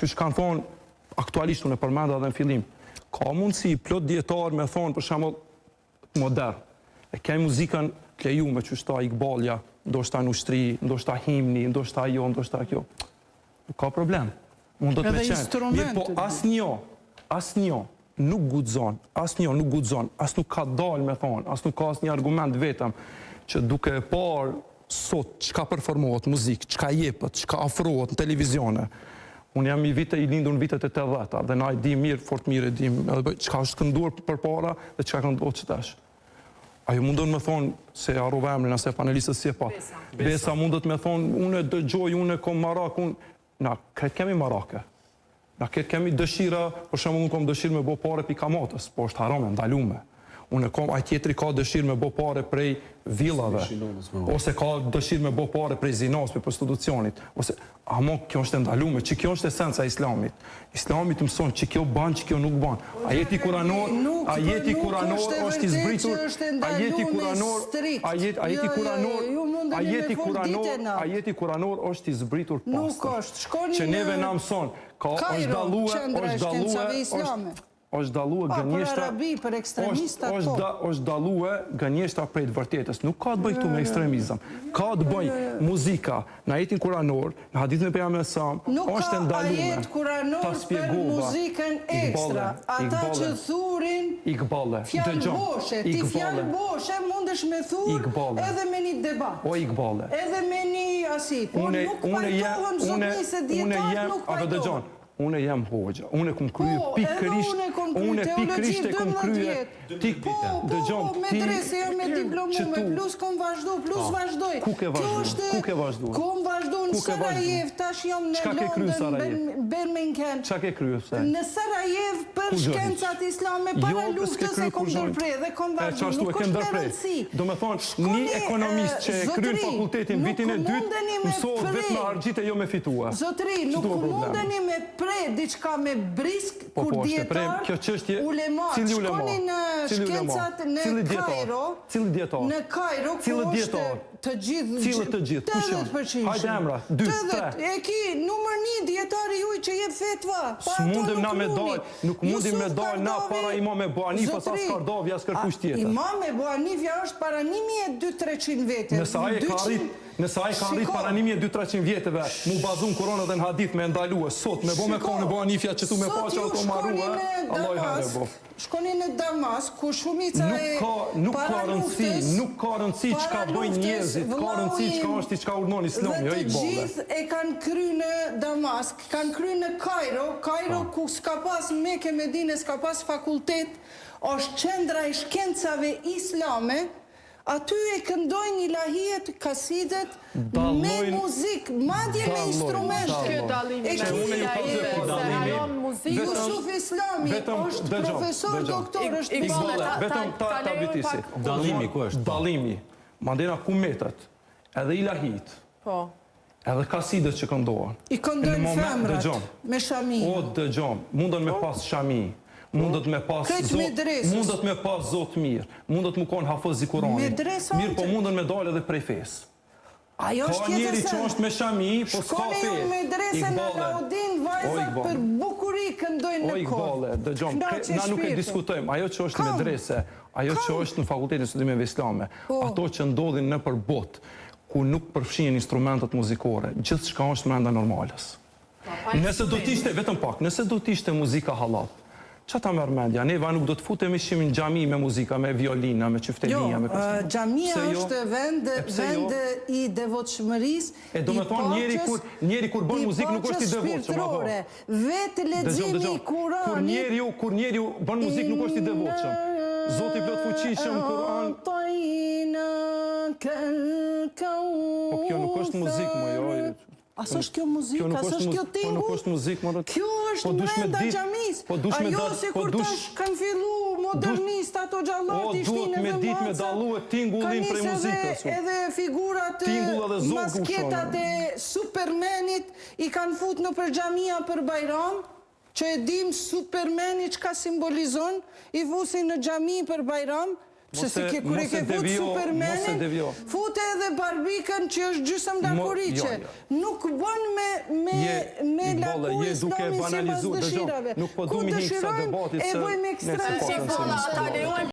që kanë thonë, aktualisht unë e përmenda dhe në fillim, ka mundësi plot djetarë me thonë, për shembull modern, e kemi muzikën të lejume, që shta Iqbalja, ndoshta në ushtri, ndoshta himni, ndoshta jo, ndoshta kjo. Nuk ka problem. Mund do të me qenë. Mirë, po asnjo nuk guxon, as nuk ka dalë me thonë, as nuk ka asnjë argument vetëm, që duke parë sot çka performohet muzikë, çka jepet, çka afrohet në televizione. Unë jam i lindur në vitet e 80-ta dhe na i di mirë, fort mirë e dim çka është kënduar përpara dhe çka këndohet çtash. Ajo mundon me thonë se harrova emrin ase panelistët si e pa. Besa mundët me thonë, unë dëgjoj, unë kom marak, na këtë kemi marake. Na këtë kemi dëshira, për shembull unë kom dëshirë me bo pare pi kamatës, po është harame, ndalume. Unë kom, ai tjetri ka dëshirë me bo pare prej villave, ose ka dëshirë me bo pare prej zinas, për prostitucionit, ose, amo, kjo është ndalume, që kjo është esenca e islamit. Islamit mëson që kjo ban, që kjo nuk ban. Ajeti kuranor është i zbritur, ajeti kuranor është i zbritur pastaj, që neve na mëson, është dalue gënjeshtra, është dalue gënjeshtra prej të vërtetës. Nuk ka të bëj këtu me ekstremizëm. Ka të bëj muzika në ajetin kuranor, në hadithin e pejgamberit sam, është ndalume. Nuk ka ajet kuranor për muzikën ekstra. Ata që thurin fjallë boshe. Ti fjallë boshe mundesh me thur edhe me një debat. Edhe me një asit. Por nuk pajtohem zotni se djetar nuk pajtohem. Unë jam hoxha, unë e kom krye pikërisht, unë pikërisht e kom krye, dëgjom, medrese jam me diplomume, plus kom vazhdu, plus vazhdoj. Ku ke vazhdu? Kom vazhdu në Sarajev, tash jam në London, Birmingham. Qa ke krye se? Në Sarajev për shkencat islame, para luftës e kom dërprej, dhe kom vazhdu, nuk është me rëndësi. Do me thonë, një ekonomist që e kryen fakultetin vitin e dytë, mësohet vetë me argjit e jo me fitua. Zotri, nuk mundeni me diçka me brisk, kur djetar, ulemat, shkoni në shkencat në Kairo, ku është të gjithë, 80%. Hajde emra, 2, 3. E ki, numër 1 djetari juj që jep fetva. Së mundim na me dal, nuk mundim me dal na para Imam Ebu Hanifës as Kardavja as kërkush tjetër. Imam Ebu Hanifja është para 1200-300 vete. Nësa ai ka rrit para 1200-300 vjeteve, mu bazun Kur'an dhe në hadith me ndalue, sot me bo me kone Ebu Hanifja që tu me pa që auto marue, Allah i hajde bo. Shkoni në Damas, ku shumica e para luftës... Nuk ka rëndësi që ka bëjnë njerëzit, ka rëndësi që ka është i që ka urnon islami, jo i dhe të gjithë e kanë kry në Damask, kanë kry në Kairo, ku s'ka pas Mekë e Medine, s'ka pas fakultet, është qendra e shkencave islame, aty e këndojnë ilahijet, kasidet, me muzik, madje me instrumente. Kjo dalimi me ilahive, se hajon muzik. Jusuf Islami është profesor, doktor, është vetëm ta vitisi. Dalimi, ku është? Dalimi. Mandena kumetet, edhe ilahit, edhe kasidet që këndohen. I këndojnë femrat, me shami. O, dëgjom, mundën me pas shami. Mundet me pas zot mirë, mundet më konë hafëz i Kuranit, mirë po mundën me dalë edhe prej fesë. Ka njeri që është me shami, po s'ka fe. Shkoni me drese në Laudin, vajzat për bukuri këndojnë në kohë. O, Iqbale, dëgjom, na nuk e diskutojmë, ajo që është me drese, ajo që është në Fakultetin Studimeve Islame, ato që ndodhin në për botë, ku nuk përfshin instrumentet muzikore, gjithë shka është mrenda normalës. Nëse do t'ishte, vetëm pak, nëse do t'ishte muzika halal, qa ta mërë mendja? Neva nuk do të futemi shimin në gjami me muzika, me violina, me qyftelinja, me kështë. Gjamia është vend i devotshmëris, e do me thonë, njeri kur bën muzik nuk është i devotshëm. Vetë leximi i Kuranit. Kur njeri bën muzik nuk është i devotshëm. Zoti plot fuqishëm, Kuran. Po kjo nuk është muzik, më jo. As është kjo muzik, as është kjo tingull? Po nuk është muzik, më rëtë. Kjo është mrenda gjamis. Ajo se kur tash kanë fillu modernist, ato gjallat i shtinë edhe me dalu e tingullin prej muzikës. Edhe figurat, masketat e Supermanit i kanë fut në për gjamia për Bajram, që e dim Supermani që ka simbolizon, i fusin në gjami për Bajram, Se se kur e ke fut Supermanin, fute edhe Barbikën që është gjysëm dakoriqe. Nuk bën me laku Islamin si pas dëshirave. Nuk po du mi hinë kësa debatit se... E bojmë ekstrem.